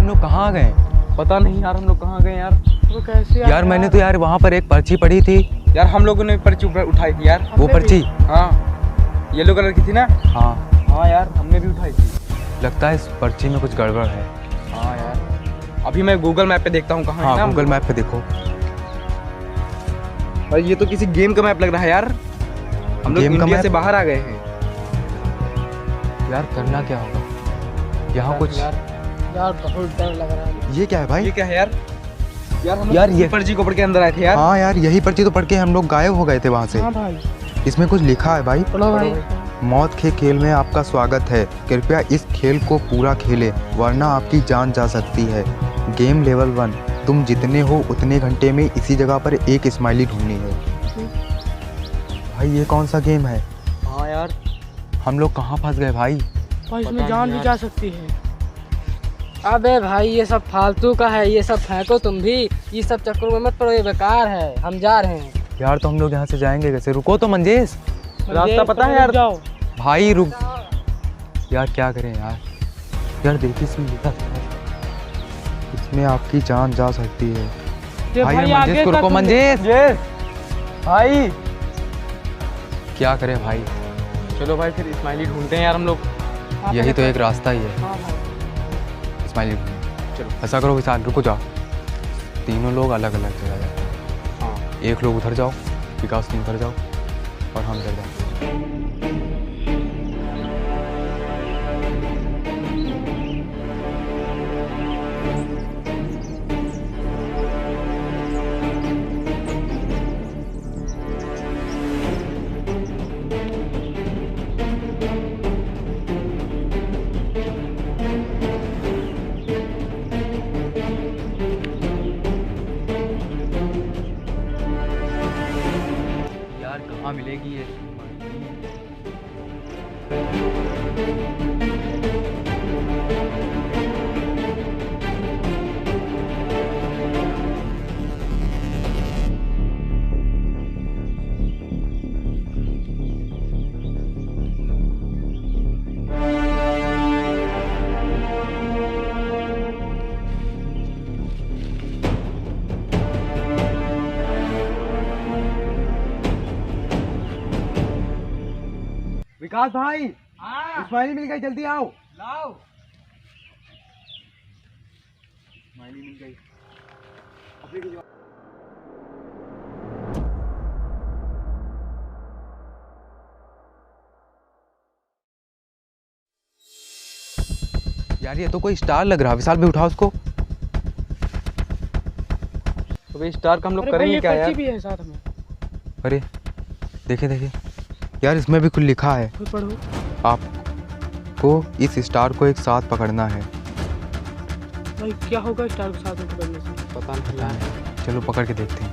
लोग कहाँ आ गए? पता नहीं यार, हम लोग कहाँ गए यार। वो कैसे यार मैंने तो यार वहाँ पर एक पर्ची पढ़ी थी। यार हम लोगों ने पर्ची उठाई थी यार। वो पर्ची? हाँ, येलो कलर की थी ना। हाँ हाँ यार, हमने भी उठाई थी। लगता है इस पर्ची में कुछ गड़बड़ है। हाँ यार, अभी मैं गूगल मैप पे देखता हूँ कहाँ है ना। हाँ गूगल मैप पे देखो। भाई ये तो किसी गेम का मैप लग रहा है यार। हम लोग इंडिया से बाहर आ गए हैं। यार करना क्या होगा यहाँ कुछ? यार बहुत डर लग रहा है। ये क्या है भाई? ये क्या है यार? यार हम यार ये पर्ची को पढ़ के अंदर आए थे यार। हाँ यार यही पर्ची तो पढ़ के हम लोग गायब हो गए थे वहाँ से। हाँ भाई, इसमें कुछ लिखा है भाई। पढ़ो भाई। मौत के खेल में आपका स्वागत है, कृपया इस खेल को पूरा खेलें वरना आपकी जान जा सकती है। गेम लेवल 1, तुम जितने हो उतने घंटे में इसी जगह पर एक स्माइली ढूंढनी है। भाई ये कौन सा गेम है? हाँ यार, हम लोग कहाँ फंस गए भाई? भाई इसमें जान भी जा सकती है। अबे भाई ये सब फालतू का है, ये सब फेंको तुम भी। ये सब चक्कर में मत पड़ो, ये बेकार है। हम जा रहे हैं यार तो हम लोग यहाँ से जाएंगे कैसे? रुको तो मंजेश, रास्ता पता है यार? जाओ भाई रुक। यार क्या करें यार? यार देखिए इसमें लिखा है इसमें आपकी जान जा सकती है। ये भाई भाई मंजेश आगे को तक रुको। मंजेश भाई क्या करें भाई? चलो भाई फिर स्माइली ढूंढते हैं यार हम लोग। यही तो एक रास्ता ही है। हाँ भाई। स्माइली चलो ऐसा करो विशाल, रुको जाओ। तीनों लोग अलग अलग जगह जाओ। हाँ, एक लोग उधर जाओ, विकास तुम उधर जाओ और हम इधर जाओ। यार कहाँ मिलेगी ये? विकास भाई, हाँ स्माइली मिल गई, जल्दी आओ। लाओ। स्माइली मिल गई। यार ये तो कोई स्टार लग रहा है। विशाल भी उठाओ उसको। तो स्टार का हम लोग अरे भाई करेंगे ये क्या पर्ची यार? भी है साथ में। अरे देखिए देखिए यार इसमें भी कुछ लिखा है। कोई पढ़ो। आपको इस स्टार को एक साथ पकड़ना है। भाई क्या होगा स्टार के साथ में पकड़ने से? पता नहीं यार। चलो पकड़ के देखते हैं।